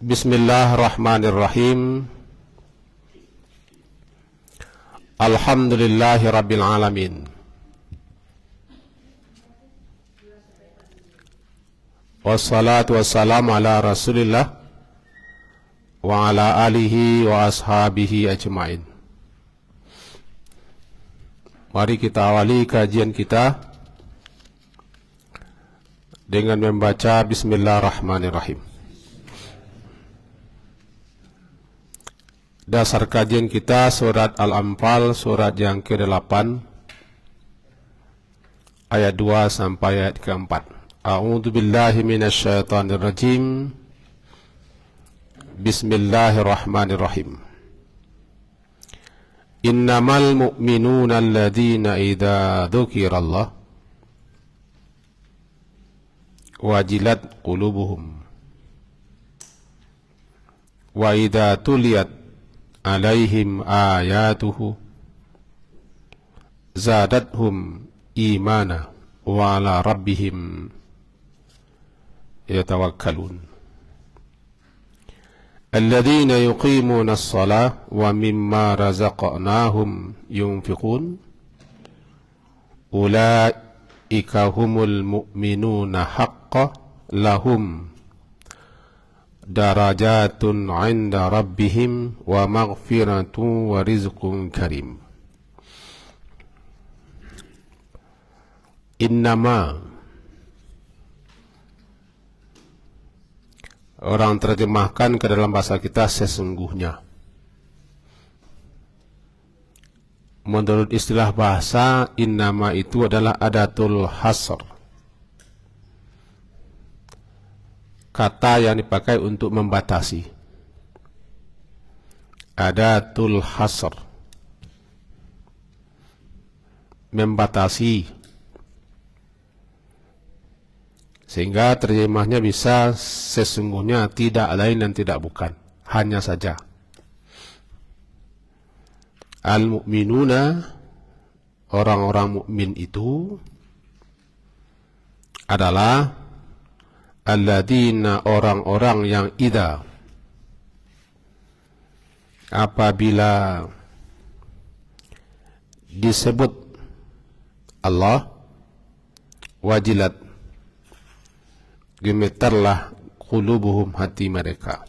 Bismillahirrahmanirrahim. Alhamdulillahi rabbil alamin. Wassalatu wassalamu ala rasulillah wa ala alihi wa ashabihi ajma'in. Mari kita awali kajian kita dengan membaca Bismillahirrahmanirrahim. Dasar kajian kita surat Al-Anfal, surat yang ke-8 ayat 2 sampai ayat ke-4. A'udzu billahi minasyaitonir rajim. Bismillahirrahmanirrahim. Innamal mu'minuna alladzina idza dzukirallah wajilat qulubuhum wa idza tuliyat alaihim ayatuhu zadathum imana wa ala rabbihim yatawakkalun. Alladzina yuqimuna as-salah wa mimma razaqnahum yunfiqun ulaika humul mu'minuna haqqan lahum darajatun 'inda rabbihim wa maghfiratun wa rizqun karim. Innama, orang terjemahkan ke dalam bahasa kita sesungguhnya. Menurut istilah bahasa, innama itu adalah adatul hasr, kata yang dipakai untuk membatasi. Adatul hasr, membatasi, sehingga terjemahnya bisa sesungguhnya, tidak lain dan tidak bukan, hanya saja. Al-mu'minuna, orang-orang mukmin itu adalah alladzina, orang-orang yang idza, apabila disebut Allah, wajilat, gemetarlah qulubuhum, hati mereka.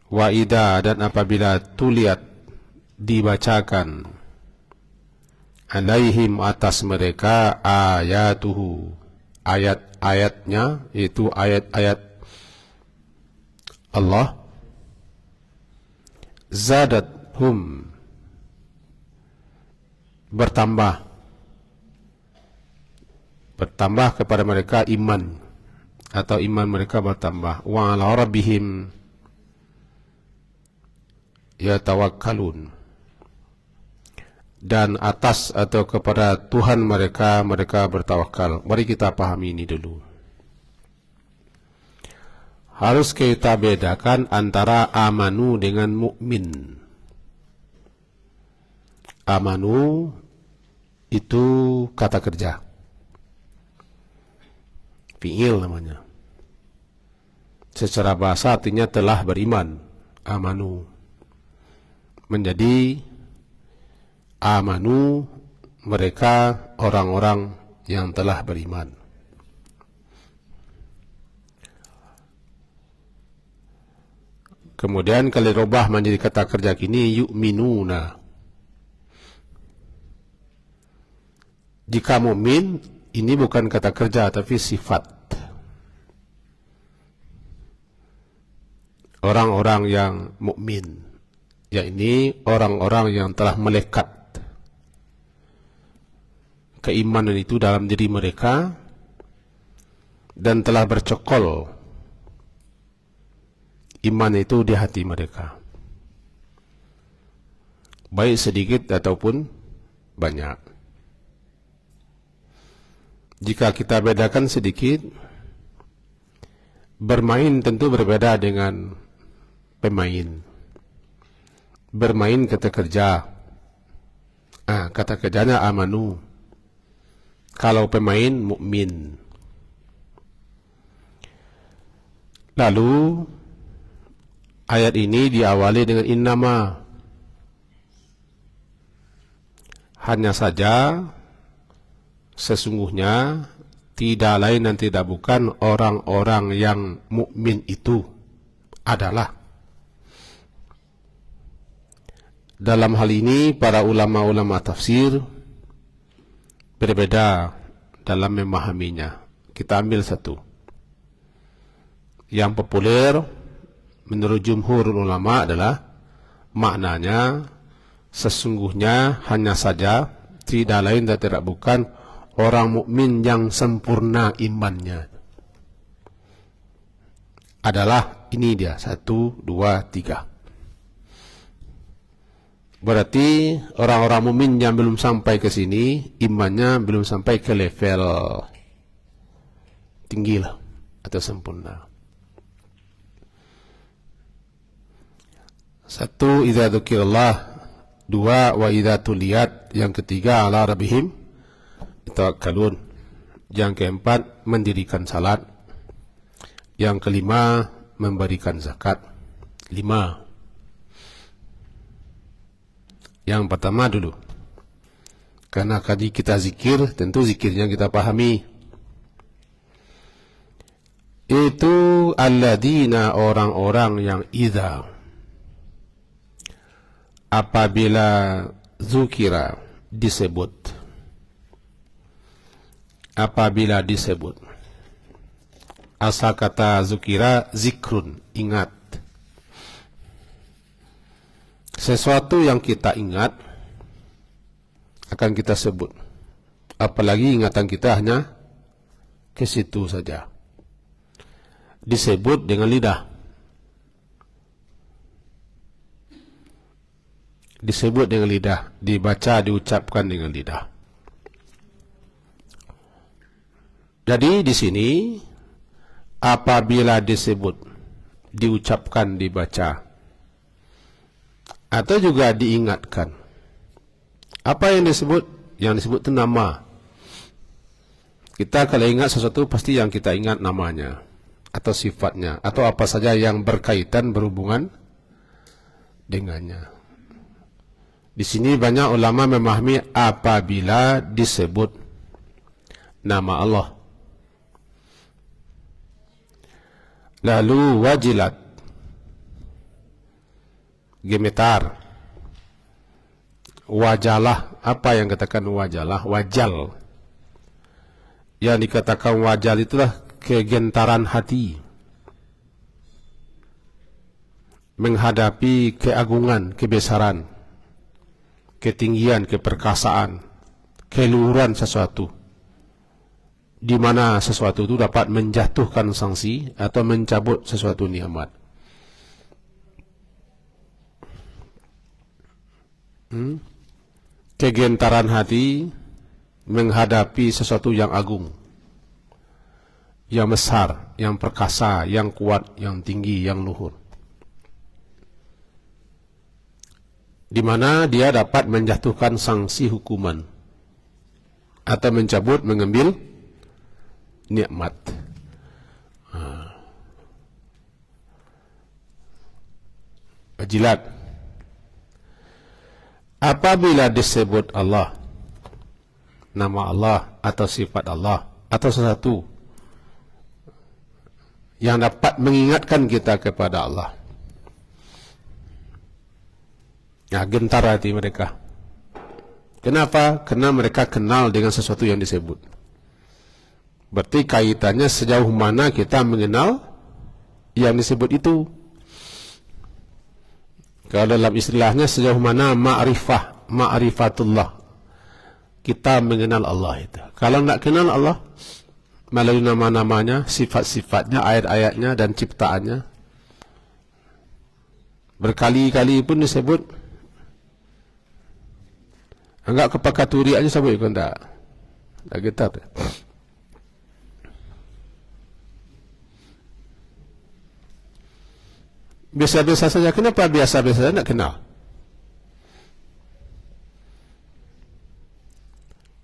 Wa idza, dan apabila tuliyat, dibacakan, alaihim, atas mereka, ayatuhu, ayat-ayatnya, itu ayat-ayat Allah, zadathum, bertambah kepada mereka iman, atau iman mereka bertambah. Wa ala rabbihim yatawakkalun, dan atas atau kepada Tuhan mereka bertawakal. Mari kita pahami ini dulu. Harus kita bedakan antara amanu dengan mukmin. Amanu itu kata kerja, fi'il namanya. Secara bahasa artinya telah beriman. Amanu menjadi amanu, mereka orang-orang yang telah beriman. Kemudian kalau dirubah menjadi kata kerja kini, yu'minuna. Jika mukmin, ini bukan kata kerja tapi sifat. Orang-orang yang mukmin, yakni orang-orang yang telah melekat keimanan itu dalam diri mereka dan telah bercokol iman itu di hati mereka, baik sedikit ataupun banyak. Jika kita bedakan sedikit, bermain tentu berbeda dengan pemain. Bermain kata kerja, kata kerjanya amanu. Kalau pemain mukmin. Lalu ayat ini diawali dengan innama. Hanya saja sesungguhnya tidak lain dan tidak bukan orang-orang yang mukmin itu adalah. Dalam hal ini para ulama-ulama tafsir berbeda dalam memahaminya. Kita ambil satu. Yang populer menurut jumhur ulama adalah maknanya sesungguhnya hanya saja tidak lain dan tidak bukan orang mukmin yang sempurna imannya adalah ini dia 1, 2, 3. Berarti orang-orang mukmin yang belum sampai ke sini imannya belum sampai ke level tinggi lah atau sempurna. 1 idza dzukirallah, 2 wa idza tuliyat, yang ketiga ala rabbihim yatawakkalun, yang keempat mendirikan salat, yang kelima memberikan zakat. 5. Yang pertama dulu, karena tadi kita zikir, tentu zikirnya kita pahami. Itu alladzina, orang-orang yang idza, apabila zukira, disebut, apabila disebut. Asal kata zukira zikrun, ingat. Sesuatu yang kita ingat akan kita sebut. Apalagi ingatan kita hanya ke situ saja. Disebut dengan lidah. Disebut dengan lidah, dibaca, diucapkan dengan lidah. Jadi di sini apabila disebut, diucapkan, dibaca, atau juga diingatkan. Apa yang disebut? Yang disebut itu nama. Kita kalau ingat sesuatu pasti yang kita ingat namanya atau sifatnya atau apa saja yang berkaitan berhubungan dengannya. Di sini banyak ulama memahami apabila disebut nama Allah. Lalu wajilat, gemetar. Wajalah, apa yang katakan wajalah? Wajal. Yang dikatakan wajal itulah kegentaran hati menghadapi keagungan, kebesaran, ketinggian, keperkasaan, keluhuran sesuatu, di mana sesuatu itu dapat menjatuhkan sanksi atau mencabut sesuatu nikmat. Kegentaran hati menghadapi sesuatu yang agung, yang besar, yang perkasa, yang kuat, yang tinggi, yang luhur, di mana dia dapat menjatuhkan sanksi hukuman atau mencabut, mengambil nikmat. Wajilat. Apabila disebut Allah, nama Allah atau sifat Allah atau sesuatu yang dapat mengingatkan kita kepada Allah, ya, gentar hati mereka. Kenapa? Karena mereka kenal dengan sesuatu yang disebut. Berarti kaitannya sejauh mana kita mengenal yang disebut itu. Kalau dalam istilahnya sejauh mana ma'rifatullah, kita mengenal Allah itu. Kalau tidak kenal Allah melalui nama-namanya, sifat-sifatnya, ayat-ayatnya dan ciptaannya, berkali-kali pun disebut, anggap kepakaturi aja sebut kan tak getar. Biasa-biasa saja. Kenapa biasa-biasa saja? Tidak kenal.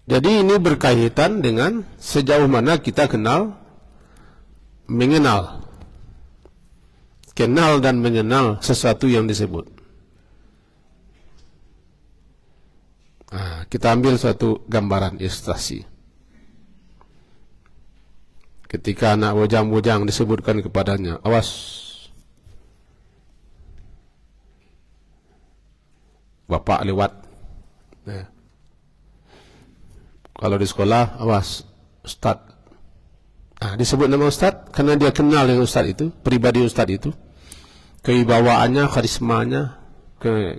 Jadi ini berkaitan dengan sejauh mana kita kenal, mengenal. kenal dan mengenal sesuatu yang disebut. Kita ambil suatu gambaran ilustrasi. Ketika anak bujang-bujang disebutkan kepadanya, awas, bapak lewat. Kalau di sekolah, awas, ustaz. Disebut nama ustaz karena dia kenal dengan ustaz itu, pribadi ustaz itu, kewibawaannya, karismanya,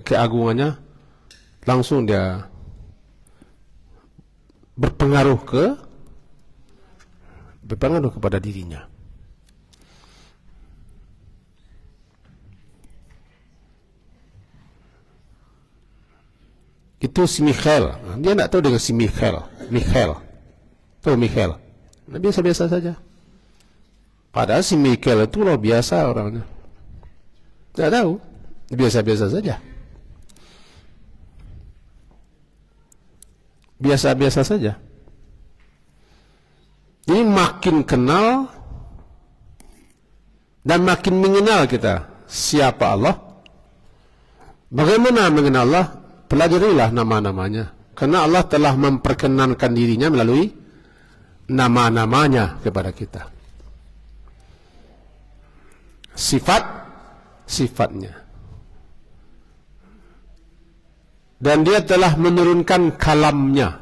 keagungannya, langsung dia berpengaruh kepada dirinya. Itu si Mikhail. Dia tidak tahu dengan si Mikhail. Tahu Mikhail? Biasa-biasa saja. Padahal si Mikhail itu luar biasa orangnya. Tidak tahu. Biasa-biasa saja. Biasa-biasa saja. Jadi makin kenal dan makin mengenal kita siapa Allah. Bagaimana mengenal Allah? Pelajarilah nama-namanya. Karena Allah telah memperkenankan dirinya melalui nama-namanya kepada kita. Sifat-sifatnya. Dan dia telah menurunkan kalamnya,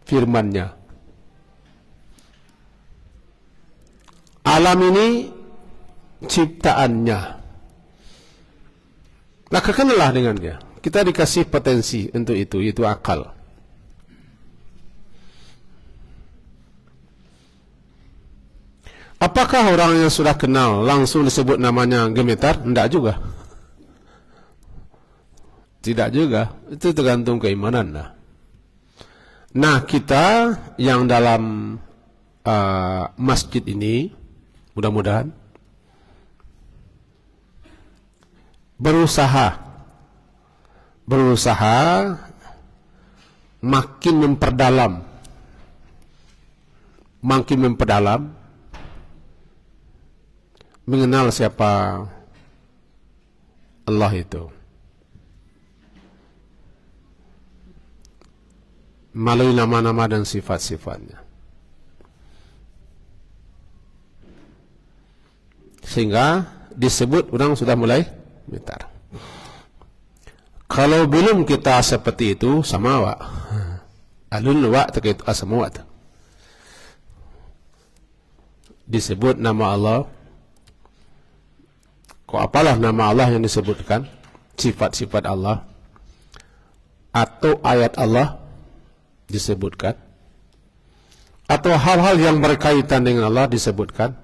firmannya. Alam ini ciptaannya. Maka kenalah dengan dia. Kita dikasih potensi untuk itu akal. Apakah orang yang sudah kenal langsung disebut namanya gemetar? Tidak juga. Tidak juga. Itu tergantung keimanan. Nah, kita yang dalam masjid ini, mudah-mudahan berusaha makin memperdalam mengenal siapa Allah itu melalui nama-nama dan sifat-sifatnya, sehingga disebut orang sudah mulai gemetar. Kalau belum kita seperti itu, sama wa alun wa terkait asma wa, disebut nama Allah, kok apalah nama Allah yang disebutkan, sifat-sifat Allah atau ayat Allah disebutkan, atau hal-hal yang berkaitan dengan Allah disebutkan,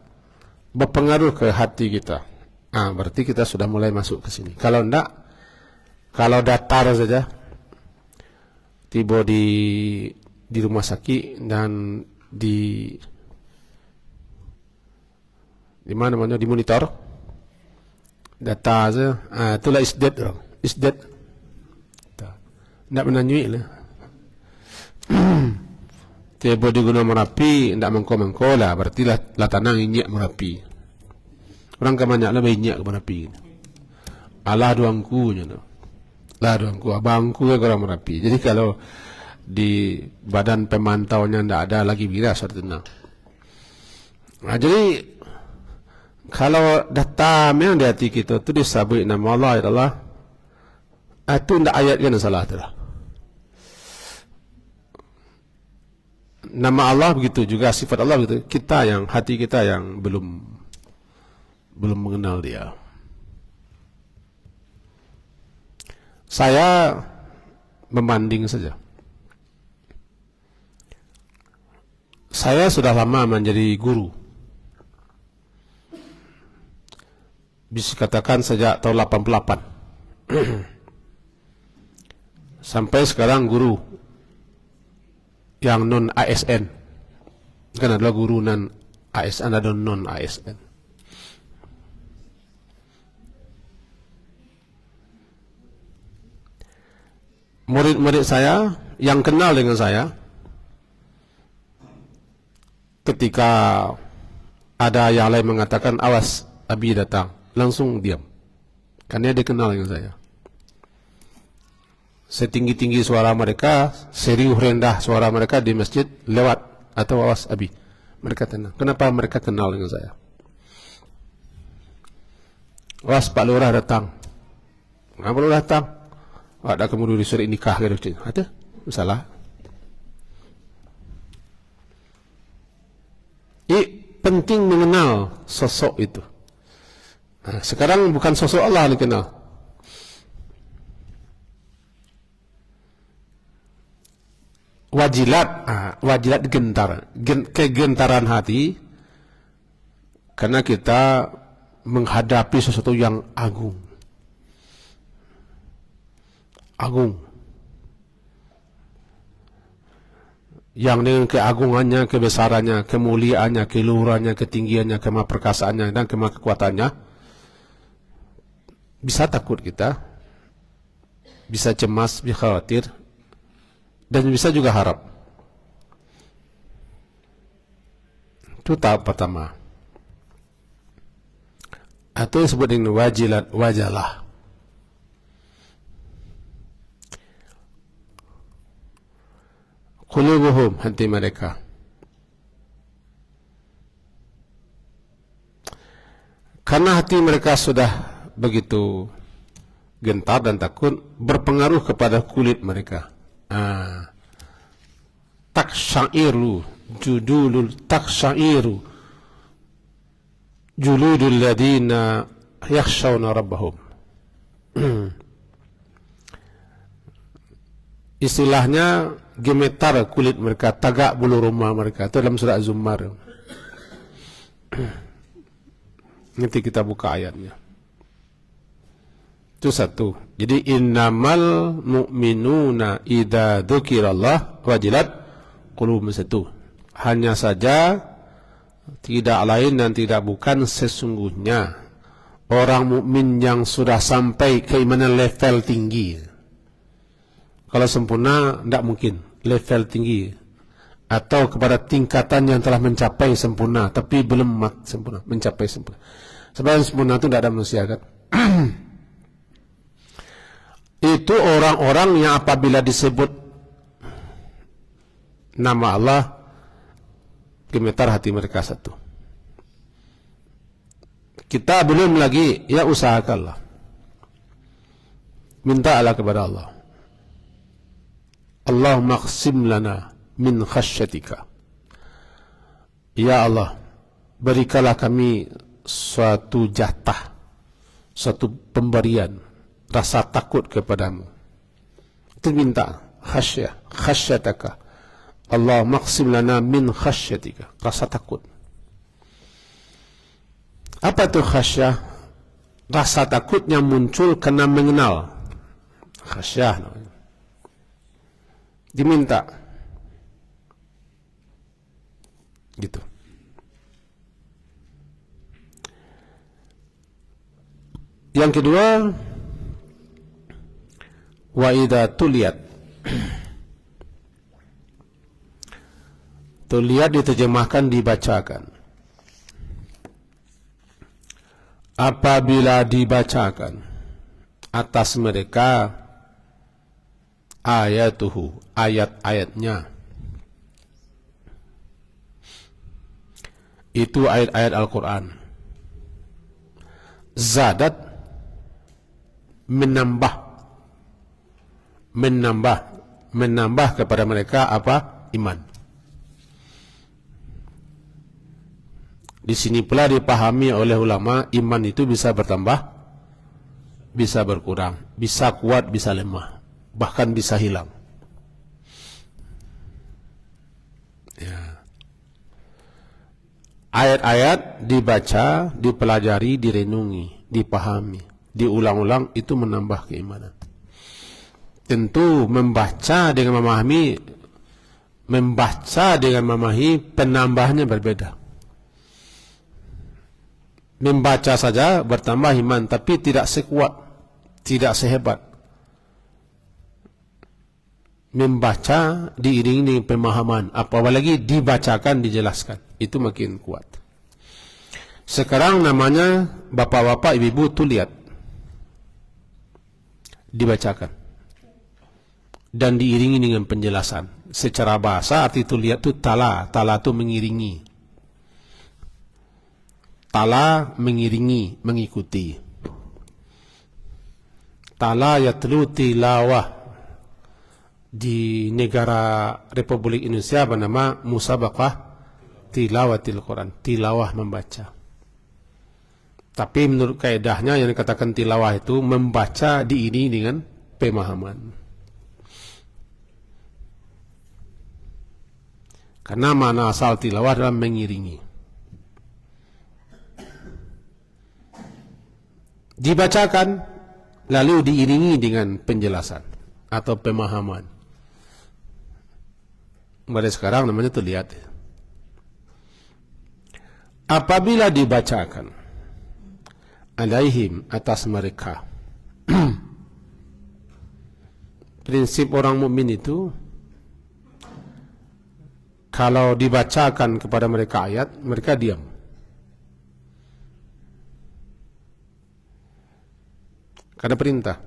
berpengaruh ke hati kita. Berarti kita sudah mulai masuk ke sini. Kalau enggak, kalau datar saja, tiba di rumah sakit dan di mana namanya, di monitor, data saja, itulah isdet, tidak menanyui lah. Tiba di Gunung Merapi, tidak mengko lah, berarti lah tanang inyak Merapi. Orang kebanyak lah inyak ke Merapi. Allah doangku je no. Lah doangku, abangku ke orang Merapi. Jadi kalau di badan pemantaunya tidak ada lagi bila sudah tenang. Jadi kalau data memang di hati kita tu disebut nama Allah adalah itu tidak ayat kan salah tu lah. Nama Allah begitu juga, sifat Allah begitu. Kita yang hati kita yang belum mengenal dia. Saya membanding saja. Saya sudah lama menjadi guru. Bisa katakan sejak tahun 88. Sampai sekarang guru yang non ASN. Kan adalah guru non ASN, ada non ASN. Murid-murid saya yang kenal dengan saya, ketika ada yang lain mengatakan, awas, Abi datang, langsung diam. Karena dia kenal dengan saya. Setinggi-tinggi suara mereka, serius rendah suara mereka di masjid, lewat atau awas Abi. Mereka tenang. Kenapa mereka kenal dengan saya? Awas Pak Lurah datang. Kenapa Lurah datang? Ada kemudian disuruh nikah gitu. Ada? Salah. Penting mengenal sosok itu. Nah, sekarang bukan sosok Allah yang dikenal. Wajilat gentar, kegentaran hati karena kita menghadapi sesuatu yang agung. Yang dengan keagungannya, kebesarannya, kemuliaannya, keluhurannya, ketinggiannya, kemahaperkasaannya dan kemahakekuatannya, bisa takut kita, bisa cemas, bisa khawatir, dan bisa juga harap. Itu tahap pertama. Atau disebut dengan wajilat, wajalah. Qulubuhum, hati mereka. Karena hati mereka sudah begitu gentar dan takut, berpengaruh kepada kulit mereka. Taksyairu juludul ladina yakhshawna rabbahum. Istilahnya gemetar kulit mereka, tagak bulu rumah mereka. Itu dalam surah Az-Zumar. Nanti kita buka ayatnya. Itu satu. Jadi innamal mu'minuna idza dzukirallah wajilat qulubuhum, satu. Hanya saja tidak lain dan tidak bukan sesungguhnya orang mukmin yang sudah sampai keimanan level tinggi. Kalau sempurna tidak mungkin level tinggi atau kepada tingkatan yang telah mencapai sempurna tapi belum sempurna, mencapai sempurna. Sebab sempurna itu tidak ada manusia kan. Itu orang-orang yang apabila disebut nama Allah, gemetar hati mereka satu. Kita belum lagi, ya usahakanlah, mintalah kepada Allah. Allahumma qsim lana min khasyatika. Ya Allah, berikanlah kami suatu jatah, suatu pemberian, rasa takut kepadamu. Itu minta khasyataka. Allahumma qsim lana min khasyatika, rasa takut. Apa itu khasyah? Rasa takut yang muncul karena mengenal. Khasyah namanya. Diminta gitu. Yang kedua, wa idza tuliyat. Tuliyat diterjemahkan dibacakan. Apabila dibacakan atas mereka ayatuhu, ayat-ayatnya, itu ayat-ayat Al-Quran, zadat, menambah kepada mereka apa? Iman. Di sini pula dipahami oleh ulama, iman itu bisa bertambah, bisa berkurang, bisa kuat, bisa lemah, bahkan bisa hilang. Ya. Ayat-ayat dibaca, dipelajari, direnungi, dipahami, diulang-ulang, itu menambah keimanan. Tentu membaca dengan memahami penambahnya berbeda. Membaca saja bertambah iman, tapi tidak sekuat, tidak sehebat membaca diiringi dengan pemahaman, apalagi dibacakan, dijelaskan, itu makin kuat. Sekarang namanya bapak-bapak, ibu-ibu tuh lihat, dibacakan dan diiringi dengan penjelasan. Secara bahasa arti itu lihat tuh tala itu mengiringi. Tala mengiringi, mengikuti. Tala yatlu tilawah. Di negara Republik Indonesia bernama musabaqah tilawatil Quran, tilawah membaca. Tapi menurut kaedahnya yang dikatakan tilawah itu membaca diiringi dengan pemahaman. Karena mana asal tilawah adalah mengiringi. Dibacakan lalu diiringi dengan penjelasan atau pemahaman. Pada sekarang namanya tuh lihat. Apabila dibacakan alaihim atas mereka. Prinsip orang mukmin itu kalau dibacakan kepada mereka ayat, mereka diam. Karena perintah.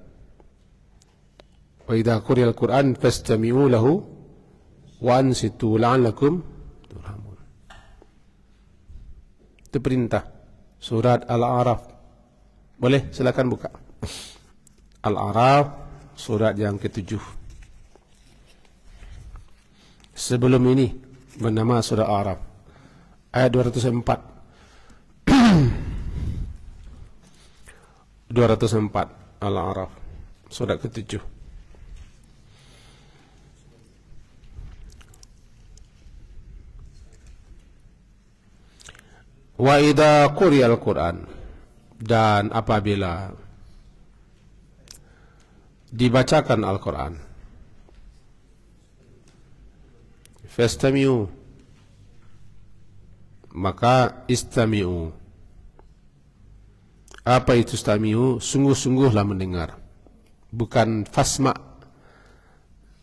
Wa idza quri'al Qur'an fastami'u lahu wa ansitu la'allakum turhamun. Itu perintah. Surat Al-A'raf. Boleh silakan buka. Al-A'raf surat yang ke-7. Sebelum ini bernama surat Al-A'raf. Ayat 204. 204 Al-A'raf surat ke-7. Wa idza quri'al Qur'an, dan apabila dibacakan Al-Quran, fastami'u, maka istami'u. Apa itu istami'u? Sungguh-sungguhlah mendengar, bukan fasma'.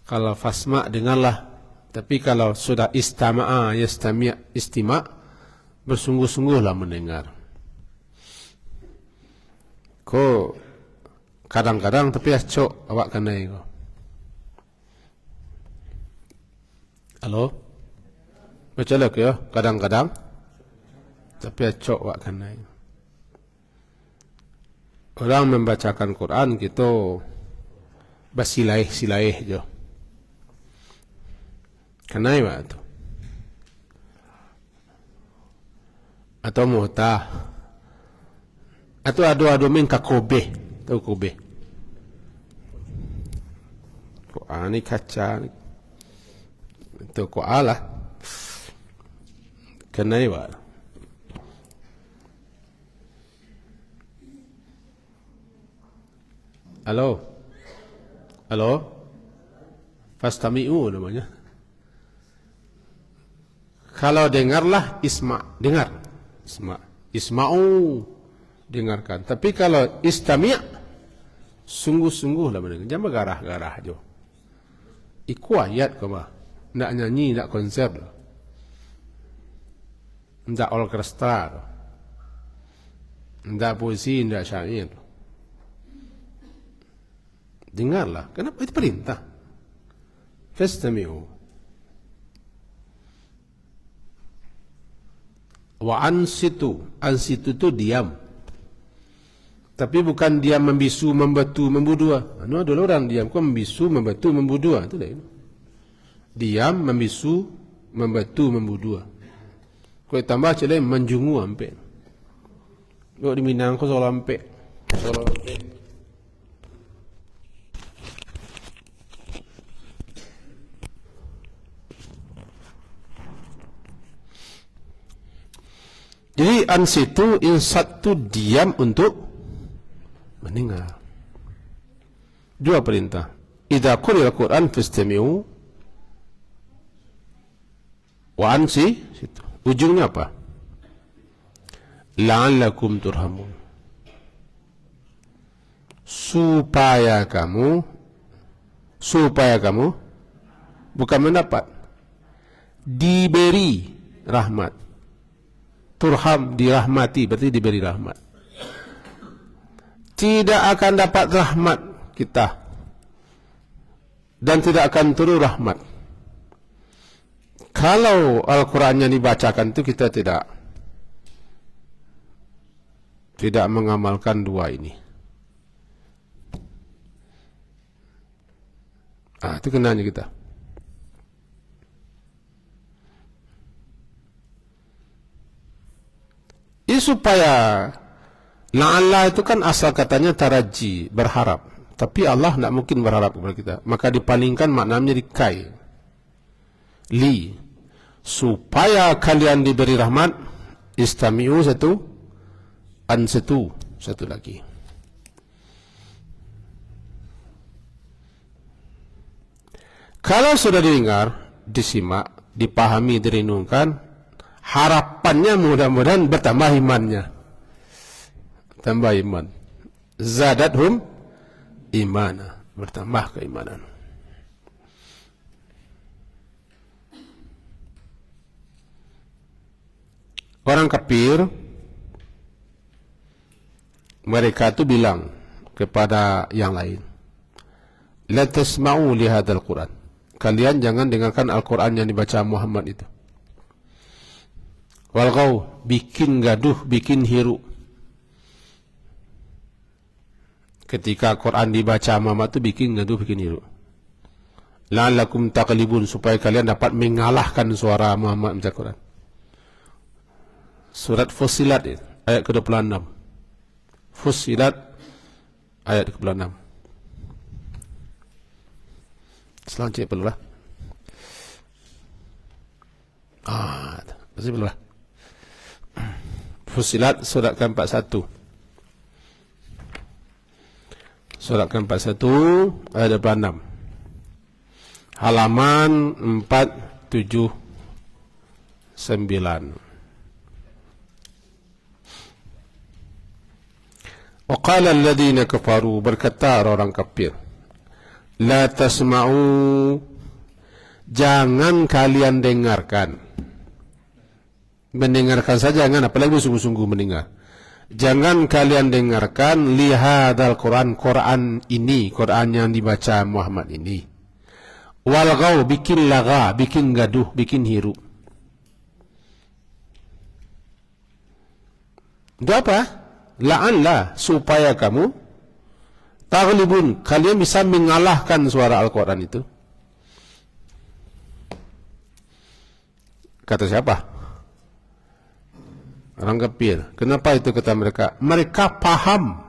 Kalau fasma' dengarlah, tapi kalau sudah istama'a yastami' istima', bersungguh-sungguhlah mendengar. Ko kadang-kadang tapi acok awak kanai ko. Halo? Baca lek ya, kadang-kadang tapi acok awak kanai. Orang membacakan Quran kita basilaih-silaih jo. Kanai ba tu? Atau muhtah, atau adu-adu min ka Kobe, tahu Kobe? Quran ni kaca, itu Quran lah. Kenai ba? Halo, halo, fastami'u namanya. Kalau dengarlah isma, dengar. Isma'u, dengarkan. Tapi kalau istami', sungguh-sungguh lah mendengar. Jangan garah-garah jo. Iku ayat ke mah. Nak nyanyi, nak konser lah. Ndak orkestra lah. Ndak puisi, ndak syair. Dengarlah. Kenapa? Itu perintah. Fastami'u. Wa ansitu, ansitu itu diam. Tapi bukan diam membisu, membatu, membudua. Anu ada orang diam kok membisu, membatu, membudua, itu lain. Diam, membisu, membatu, membudua. Kau tambah celai menjungu ampe. Kau di Minang kau soal ampe. Soal ampe. Jadi ansitu, insat itu diam untuk mendengar. Dua perintah. Idza quri'al Qur'an fastami'u wa ansitu. Ujungnya apa? La'allakum turhamun. Supaya kamu bukan mendapat, diberi rahmat. turham, dirahmati, berarti diberi rahmat. Tidak akan dapat rahmat kita, dan tidak akan turun rahmat kalau Al-Quran yang dibacakan itu kita tidak mengamalkan dua ini. Itu kenanya kita. Ini supaya la'alla itu kan asal katanya taraji, berharap. Tapi Allah tidak mungkin berharap kepada kita. Maka dipalingkan maknanya di kai. Li. Supaya kalian diberi rahmat. Istami'u satu. Ansitu. Satu lagi. Kalau sudah didengar, disimak, dipahami, direnungkan, harapannya mudah-mudahan bertambah imannya. Tambah iman. Zadathum imana, bertambah keimanan. Orang kafir, mereka itu bilang kepada yang lain, la tasma'u li hadzal Qur'an. Kalian jangan dengarkan Al-Quran yang dibaca Muhammad itu. Walghaw, bikin gaduh, bikin hiru. Ketika Quran dibaca Muhammad itu bikin gaduh, bikin hiru. La'allakum taqlibun, supaya kalian dapat mengalahkan suara Muhammad baca Quran. Surat Fussilat ayat ke-26. Fussilat ayat ke-26. Selanjutnya perlu lah. Masih perlu lah. Fussilat surat ke-41. Surat ke-41 ayat 26. Halaman 479. Wa qala alladhina kafaru, berkata orang kafir, la tasma'u, jangan kalian dengarkan. Mendengarkan saja jangan, apalagi sungguh-sungguh mendengar. Jangan kalian dengarkan lihadal Quran, Quran ini, Quran yang dibaca Muhammad ini. Walghaw, bikin laga, bikin gaduh, bikin hiru. Itu apa? La'alla, supaya kamu taghlibun, kalian bisa mengalahkan suara Al-Quran itu. Kata siapa? Orang kafir. Kenapa itu kata mereka? Mereka paham,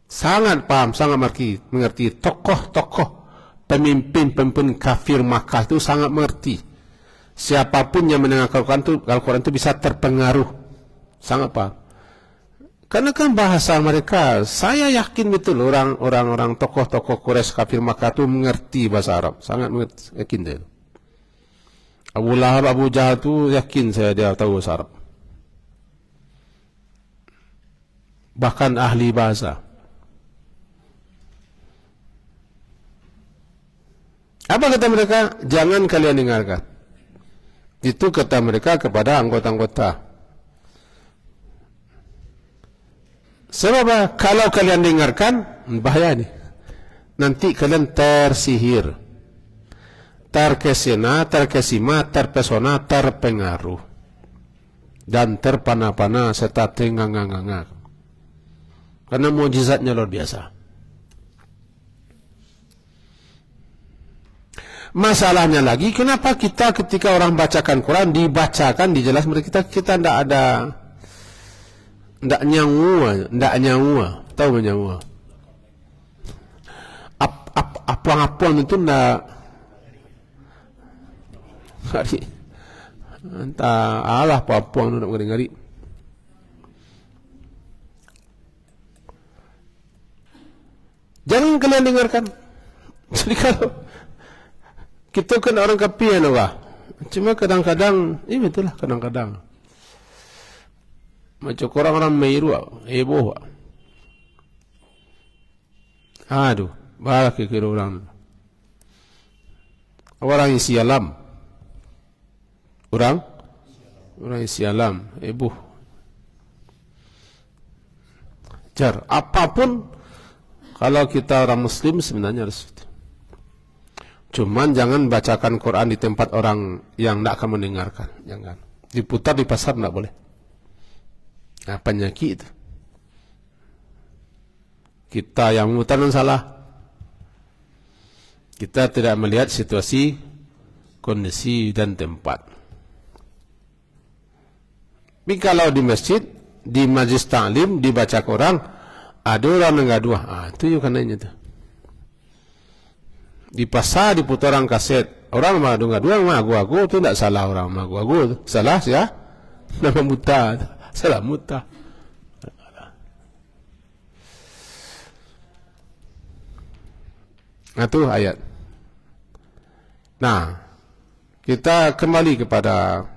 sangat paham, sangat mengerti. Tokoh-tokoh pemimpin-pemimpin kafir Makkah itu sangat mengerti. Siapapun yang mendengar Al-Quran itu bisa terpengaruh. Sangat paham. Karena kan bahasa mereka, saya yakin betul orang-orang tokoh-tokoh Quraisy kafir Makkah itu mengerti bahasa Arab. Sangat mengerti, yakin dia. Abu Lahab, Abu Jahal itu yakin saya dia tahu bahasa Arab. Bahkan ahli bahasa. Apa kata mereka? Jangan kalian dengarkan. Itu kata mereka kepada anggota-anggota. Sebab kalau kalian dengarkan, bahaya nih. Nanti kalian tersihir, terkesima, terpesona, terpengaruh, dan terpana-pana serta tengang-nganga. Karena mukjizatnya luar biasa. Masalahnya lagi, kenapa kita ketika orang bacakan Quran dibacakan, dijelas mereka kita tidak ada, tidak nyangua, tahu nyangua? Apa-apaan itu tidak. Entah Allah apa-apa nak ngari-ngari. Jangan kalian dengarkan. Jadi kalau kita kan orang kafir lah. Cuma kadang-kadang, betul lah kadang-kadang. Macam orang-orang meiru, heboh. Aduh, barak kira orang. Orang isi alam. Orang orang isi alam, ibu. Jar, apapun kalau kita orang Muslim sebenarnya harus. Cuman jangan bacakan Quran di tempat orang yang tidak akan mendengarkan, jangan. Diputar di pasar tidak boleh. Nah, penyakit itu. Kita yang memutar dan salah. Kita tidak melihat situasi, kondisi dan tempat. Tapi kalau di masjid, di majlis ta'lim, dibaca Quran, ada orang mengaduh, itu juga nanya tuh. Di pasar diputar orang kaset, orang mengaduh, orang mengaku-aku itu tidak salah, orang mengaku-aku salah ya, nama muta, salah muta. Nah, itu ayat. Nah, kita kembali kepada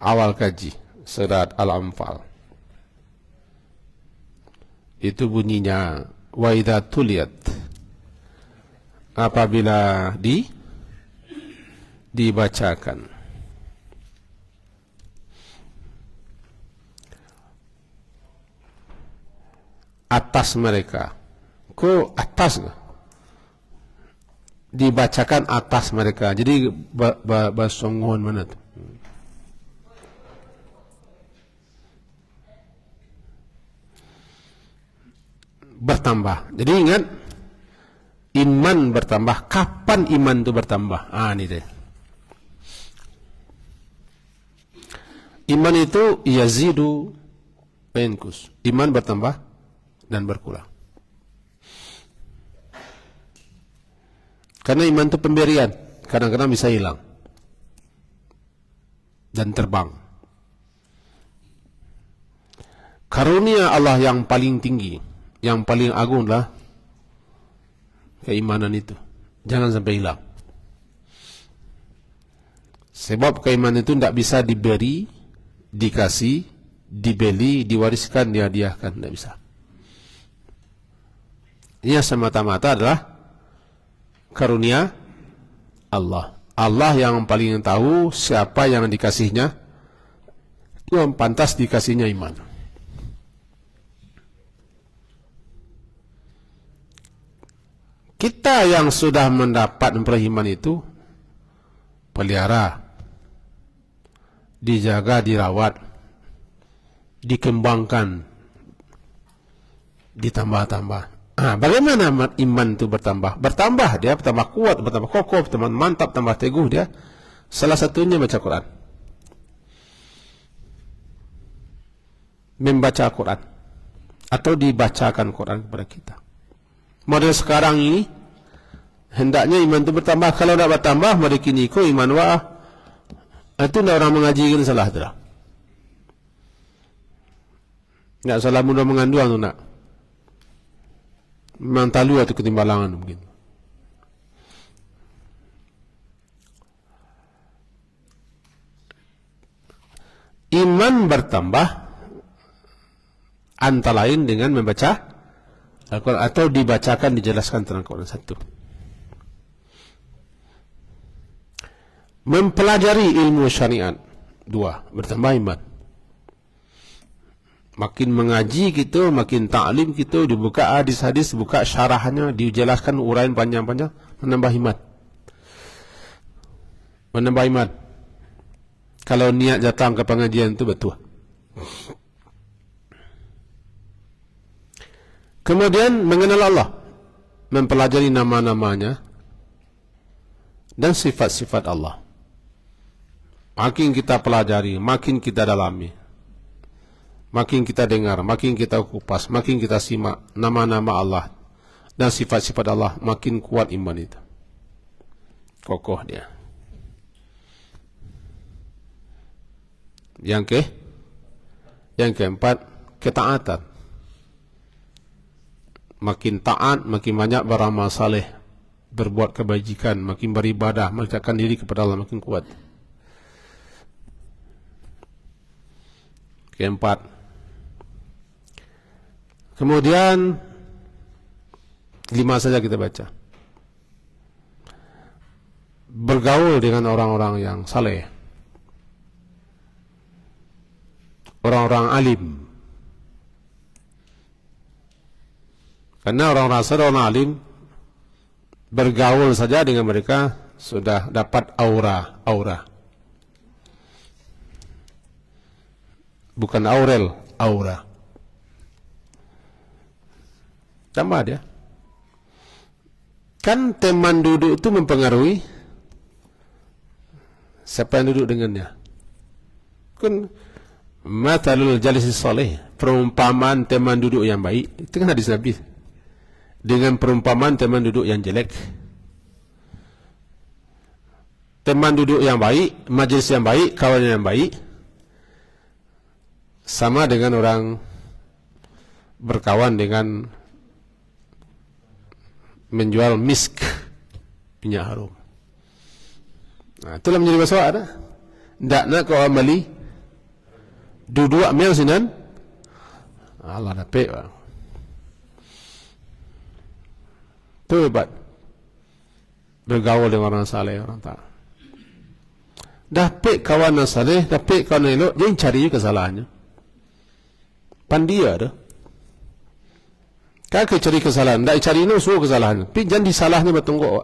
awal kaji surat Al-Anfal. Itu bunyinya wa idza tuliyat, apabila dibacakan. Atas mereka. Kok atas nggak? Dibacakan atas mereka. Jadi basongon mana tuh? Bertambah. Jadi ingat, iman bertambah. Kapan iman itu bertambah? Ini deh. Iman itu yazidu penkus. Iman bertambah dan berkurang. Karena iman itu pemberian, kadang-kadang bisa hilang dan terbang. Karunia Allah yang paling tinggi, yang paling agung adalah keimanan itu. Jangan sampai hilang. Sebab keimanan itu tidak bisa diberi, dikasih, dibeli, diwariskan, dihadiahkan, tidak bisa. Ini semata-mata adalah karunia Allah. Allah yang paling tahu siapa yang dikasihnya, yang pantas dikasihnya iman. Kita yang sudah mendapat iman itu, pelihara, dijaga, dirawat, dikembangkan, ditambah-tambah. Bagaimana iman itu bertambah? Bertambah, dia bertambah kuat, bertambah kokoh, bertambah mantap, tambah teguh dia. Salah satunya baca Quran. Membaca Quran. Atau dibacakan Quran kepada kita. Model sekarang ini, hendaknya iman itu bertambah. Kalau tidak bertambah, mereka ini ko iman wa'ah. Itu tidak orang mengaji kan salah. Tidak salah mudah mengandung itu tidak. Memang talu atau ketimbalangan mungkin. Iman bertambah antara lain dengan membaca Al-Quran atau dibacakan, dijelaskan tentang Quran. Satu, mempelajari ilmu syariat. Dua, bertambah iman. Makin mengaji kita, makin ta'lim kita, dibuka hadis-hadis, buka syarahnya, dijelaskan uraian panjang-panjang, menambah iman. Menambah iman. Kalau niat datang ke pengajian itu betul. Kemudian mengenal Allah, mempelajari nama-namanya dan sifat-sifat Allah. Makin kita pelajari, makin kita dalami, makin kita dengar, makin kita kupas, makin kita simak nama-nama Allah dan sifat-sifat Allah, makin kuat iman itu. Kokoh dia. Yang keempat, ketaatan. Makin taat, makin banyak beramal saleh, berbuat kebajikan, makin beribadah, mendekatkan diri kepada Allah, makin kuat. Keempat. Kemudian 5 saja kita baca. Bergaul dengan orang-orang yang saleh. orang-orang alim. Karena orang-orang saleh, orang alim, bergaul saja dengan mereka sudah dapat aura. Bukan aurel, aura. Tambah dia. Kan teman duduk itu mempengaruhi siapa yang duduk dengannya. Kan mathalul jalisi salih, perumpamaan teman duduk yang baik, itu kan hadis Nabi. Dengan perumpamaan teman duduk yang jelek. Teman duduk yang baik, majelis yang baik, kawan yang baik, sama dengan orang berkawan dengan menjual misk, minyak harum. Nah, itulah menjadi masalah ada. Ndak nak kau amali duduk amil sinan. Allah dapat. Itu hebat. Bergaul dengan orang saleh, orang tak. Dapat kawan yang saleh, dapat kawan yang elok, jangan cari kesalahannya. Pandia dah. Kakak cari kesalahan, tak cari no semua kesalahan. Tapi jangan disalahnya bertungguk.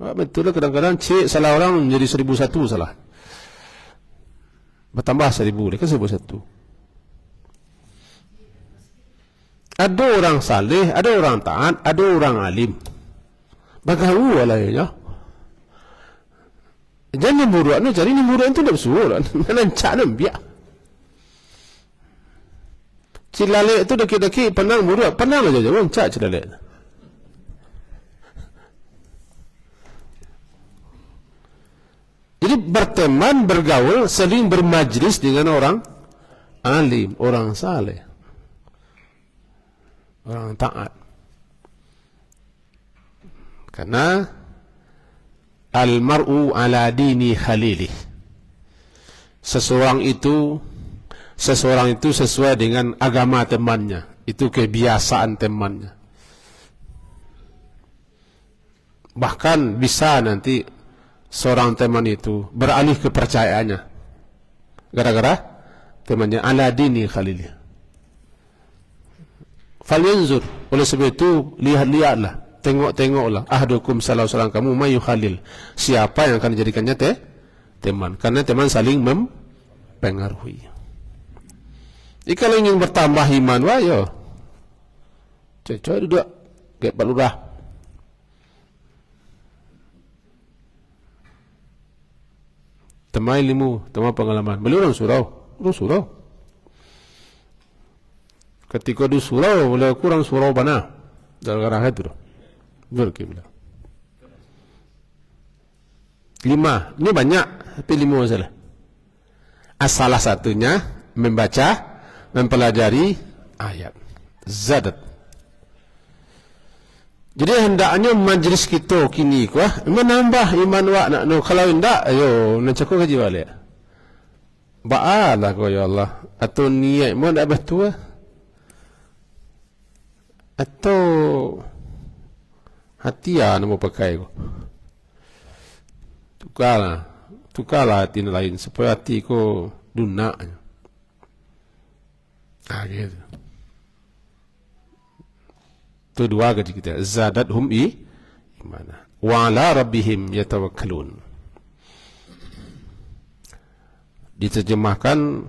Betul lah, kadang-kadang cik salah orang menjadi 1001 salah. Bertambah 1000, dia kan 1001. Ada orang saleh, ada orang taat, ada orang alim. Bagaimana alahnya? Jangan buruk, no cari ni buruk itu dah bersuara. Menancak nam biar. Cilalek itu daki-daki penang buruk, penang aja jangan cak cilalek. Jadi berteman, bergaul, sering bermajlis dengan orang alim, orang saleh, orang taat. Karena al-mar'u ala dini khalilih. Seseorang itu sesuai dengan agama temannya. Itu kebiasaan temannya. Bahkan bisa nanti seorang teman itu beralih kepercayaannya gara-gara temannya ala dini khalilih. Falyanzur, oleh sebab itu lihat-lihatlah, tengok-tengoklah ahdukum salah seorang kamu mayu khalil, siapa yang akan dijadikannya teman, karena teman saling mempengaruhi. Jika kalau ingin bertambah iman, wah yo, coy duduk, kayak Pak Lurah. Temai ilmu, temai pengalaman. Beliau orang surau. Ketika di surau, beliau kurang surau bana. Dalam arah itu, berkiblat. 5, ini banyak, tapi 5 salah. Salah satunya membaca, mempelajari ayat zadat. Jadi hendaknya majlis kita kini menambah iman wa nak no, kalau hendak ayo nak cakap kaji balik. Ba'alah ko ya Allah, atau niat mo ndak betul atau hati nak mau pakai ko. Tukarlah hati lain supaya hati ko dunak. Gitu. Itu dua gaji kita. Zadathum imana. Wa ala rabbihim yatawakkalun. Diterjemahkan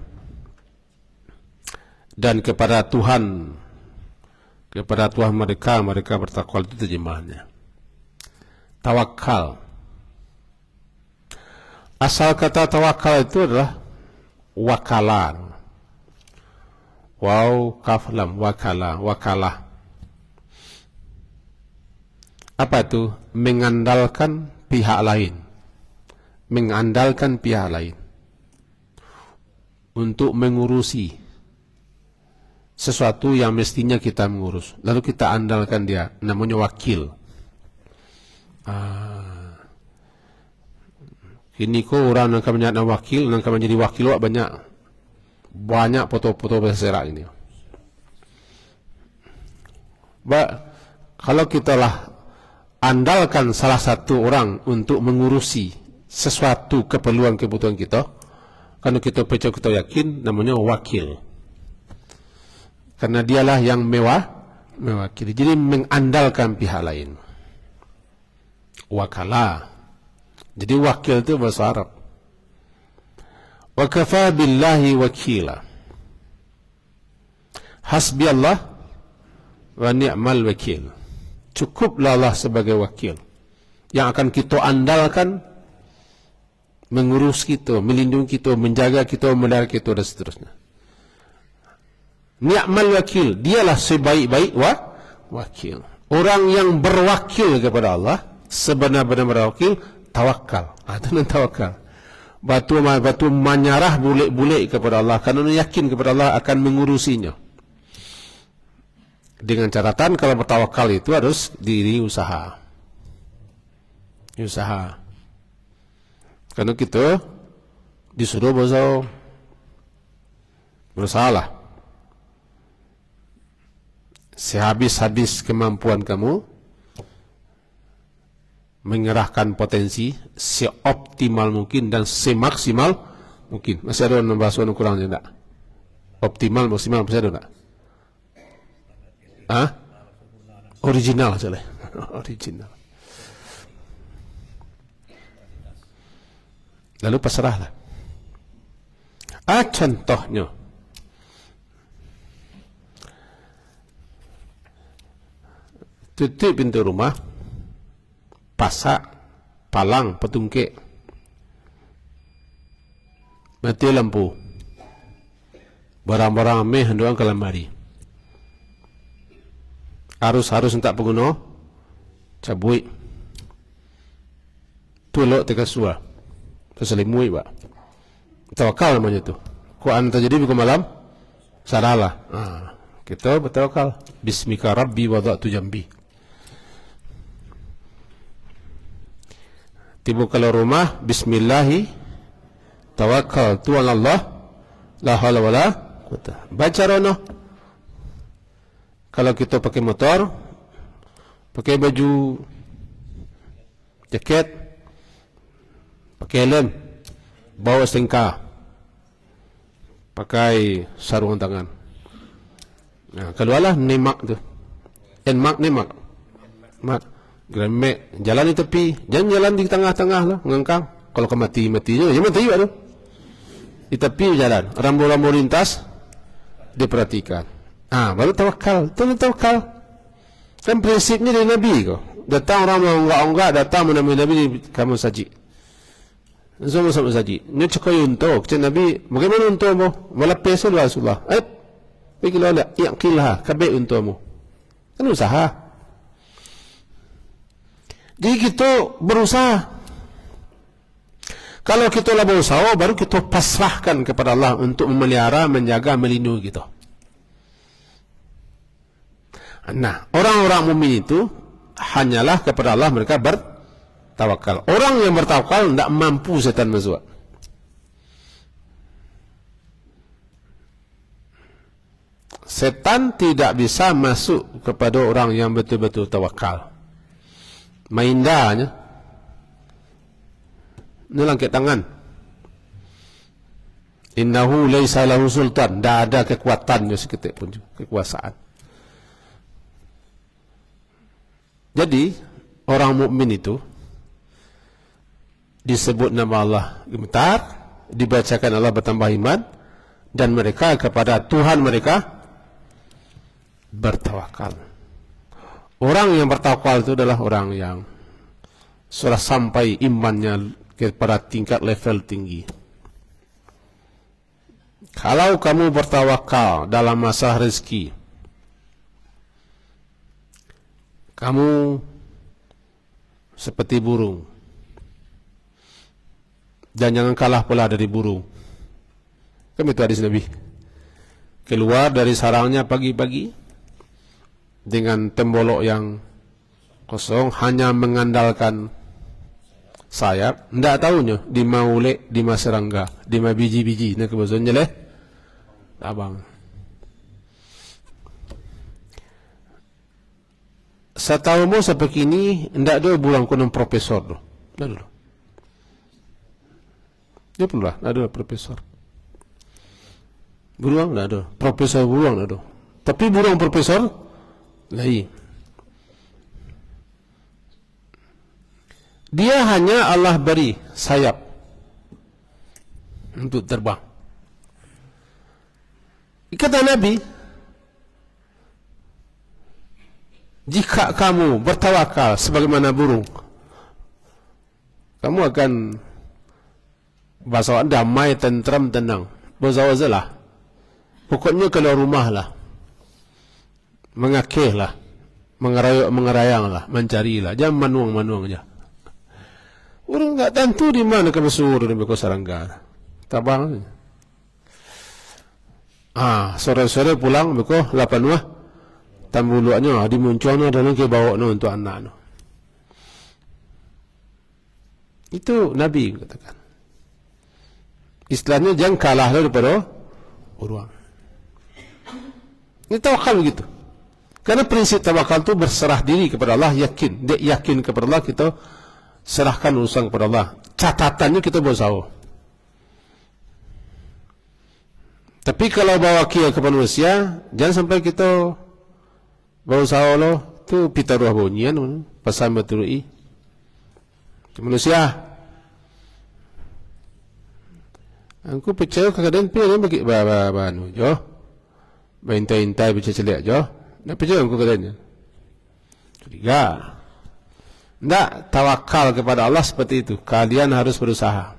dan kepada Tuhan mereka bertakwa, itu terjemahannya. Tawakal. Asal kata tawakal itu adalah wakalan. Waw kaf lam, wakalah. Apa itu? Mengandalkan pihak lain. Untuk mengurusi sesuatu yang mestinya kita mengurus. Lalu kita andalkan dia. Namanya wakil. Kini ko orang yang akan menjadi wakil, yang akan menjadi wakil banyak foto-foto berserak ini. Kalau kita lah andalkan salah satu orang untuk mengurusi sesuatu keperluan kebutuhan kita, Karena kita percaya, kita yakin, namanya wakil. Karena dialah yang mewakili. Jadi mengandalkan pihak lain. Wakala. Jadi wakil itu bahasa Arab. Wa kafa billahi wakila. Hasbi Allah wa ni'mal wakil. Cukuplah Allah sebagai wakil yang akan kita andalkan, mengurus kita, melindungi kita, menjaga kita, memelihara kita dan seterusnya. Ni'mal wakil, dialah sebaik-baik wakil. Orang yang berwakil kepada Allah, sebenar-benar berwakil, tawakal. Itu tawakal. Batu menyarah bulik-bulik kepada Allah karena yakin kepada Allah akan mengurusinya. Dengan catatan kalau bertawakal itu harus diri usaha. Usaha. Karena kita disuruh bersalah. Sehabis-habis kemampuan kamu mengerahkan potensi seoptimal mungkin dan semaksimal mungkin. Masih ada bahasa kurangnya enggak? Optimal, maksimal masih ada enggak? Original saja. Original. Lalu pasrahlah. Contohnya. Tutup pintu rumah, pasak, palang, petungkik, mati lampu, barang-barang ameh hendak ke lemari. Harus entak pengguna cabui tulok teka sua terselimui pak tawakal namanya tu Quran terjadi buku malam sadalah kita bertawakal bismika rabbi wada'tu jambi tiba kalau rumah bismillahi tawakal tu Allah la haula wala quwwata baca rono. Kalau kita pakai motor, pakai baju jaket, pakai helm, bawa stengka, pakai sarung tangan. Nah, keluarlah nemak tu. Nemak. Gremek, jalan di tepi, jangan jalan di tengah-tengah lah, ngengkang. Kalau kau mati je, jangan mati juga tu. Di tepi jalan, rambu-rambu lintas diperhatikan. Baru tawakal. Tawakal. Kan prinsipnya dari Nabi kau. Datang orang enggak datang menemui Nabi kamu saji. Sama-sama saji. Ini cakap untuk Nabi, bagaimana untukmu? Melapis Rasulullah. Pergilah lah, yaqilha, kabeh untukmu. Kan usaha. Jadi kita berusaha. Kalau kita lah berusaha, baru kita pasrahkan kepada Allah untuk memelihara, menjaga, melindungi kita. Nah, orang-orang mukmin itu hanyalah kepada Allah mereka bertawakal. Orang yang bertawakal tidak mampu setan masuk. Setan tidak bisa masuk kepada orang yang betul-betul tawakal. Maindahnya ini langkah tangan. Innahu laisa lahu sultan, tidak ada kekuatannya seketik pun, kekuasaan. Jadi orang mukmin itu disebut nama Allah gemetar, dibacakan Allah bertambah iman, dan mereka kepada Tuhan mereka bertawakal. Orang yang bertawakal itu adalah orang yang sudah sampai imannya kepada tingkat level tinggi. Kalau kamu bertawakal dalam masalah rezeki, kamu seperti burung, dan jangan kalah pula dari burung. Kan itu hadis Nabi. Keluar dari sarangnya pagi-pagi dengan tembolok yang kosong, hanya mengandalkan sayap. Tidak tahunya di maulek, di maserangga, di ma biji-biji. Nah kebetulan jeleh, abang. Setahumu sampai kini tidak ada bulan kuno profesor tu. Dah dulu. Dia pun lah, ada profesor. Beruang tak ada, profesor beruang tak ada. Tapi beruang profesor lain. Dia hanya Allah beri sayap untuk terbang. Kata Nabi, jika kamu bertawakal sebagaimana burung, kamu akan bahasa damai, tentram, tenang. Berzawazalah. Pokoknya keluar rumah lah, mengakeh lah, mengerayang lah, mencari lah, jangan manuang-manuang aja. Orang tak tentu di mana kamu suruh di Beko Sarangga. Tabang. Sore-sore pulang Beko lapan wah. Tambuluannya dimunculnya dan ke bawa untuk anak. Itu Nabi katakan. Istilahnya jangan kalah daripada orang. Ini tawakal begitu. Karena prinsip tawakal itu berserah diri kepada Allah, yakin. Dia yakin kepada Allah, kita serahkan urusan kepada Allah. Catatannya kita berusaha. Tapi kalau bawa kia kepada manusia, jangan sampai kita berusaha Allah tu pita ruah bunyian pasal betului. Manusia. Aku percaya kadang-kadang dia bagi banu jo. Intai-intai baca celik jo. Nak percaya aku kadang-kadang. Curiga. Tak tawakal kepada Allah seperti itu. Kalian harus berusaha.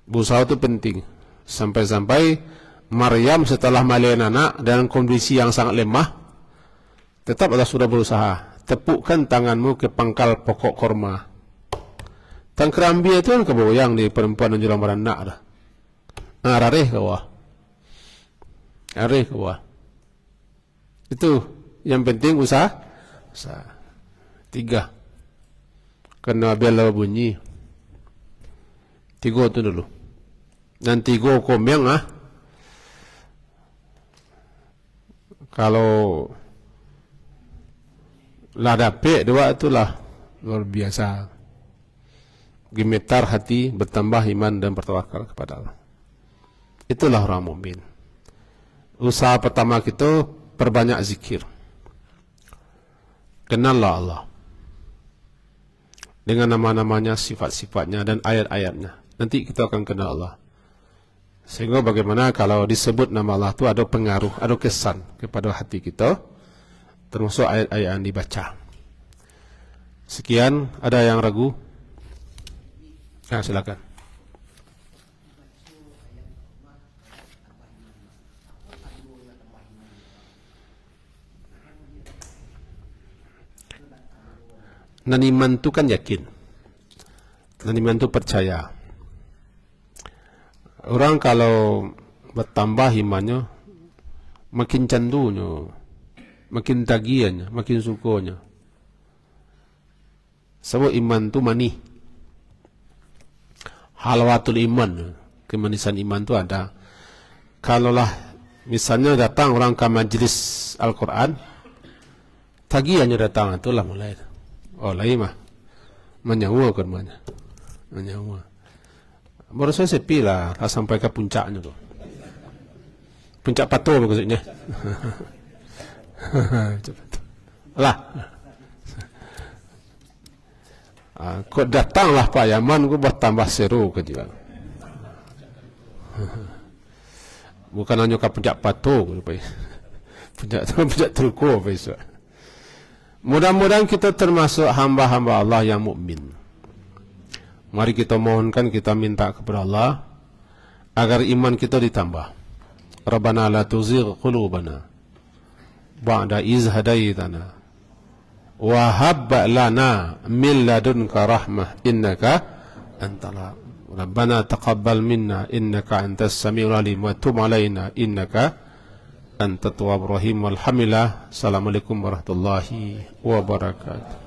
Berusaha itu penting. Sampai-sampai Maryam setelah melahirkan anak dalam kondisi yang sangat lemah, tetap Allah sudah berusaha. Tepukkan tanganmu ke pangkal pokok korma. Tangkerambi itu kan kebayang di perempuan yang jualan beranak dah. Rareh kawah. Rareh kawah. Itu yang penting usaha. 3. Kena bela bunyi. 3 tu dulu. Dan 3 komeng kalau lah dapet 2 itulah luar biasa. Gemetar hati, bertambah iman dan bertawakal kepada Allah. Itulah orang mukmin. Usaha pertama kita perbanyak zikir. Kenallah Allah dengan nama-namanya, sifat-sifatnya dan ayat-ayatnya. Nanti kita akan kenal Allah. Sehingga bagaimana kalau disebut nama Allah itu ada pengaruh, ada kesan kepada hati kita, termasuk ayat-ayat yang dibaca. Sekian, ada yang ragu? Silakan. Dan iman itu kan yakin. Dan iman itu percaya. Orang kalau bertambah imannya, makin candunya, makin tagihannya, makin sukanya. Sebab iman itu manis. Halawatul iman, kemanisan iman itu ada. Kalaulah misalnya datang orang ke majlis Al-Quran, tagihannya datang, itulah mulai. Oh lain mah menyawa kan mana? Menyawa. Baru saya sepi lah sampai ke puncaknya tu. Puncak Patuh maksudnya. Lah. Kok datanglah Pak Yaman, kok bertambah seru ke dia. Bukan hanya ke puncak Patuh, puncak Teluk besok. Mudah-mudahan kita termasuk hamba-hamba Allah yang mukmin. Mari kita mohonkan, kita minta kepada Allah agar iman kita ditambah. Rabbana la tuzigh qulubana ba'da iz hadaitana wa hab lana min ladunka rahmah innaka antal Rabbana taqabbal minna innaka antas samiul alim wa tub alaina innaka antat tawwabur rahim. Walhamdulillah. Assalamualaikum warahmatullahi wabarakatuh.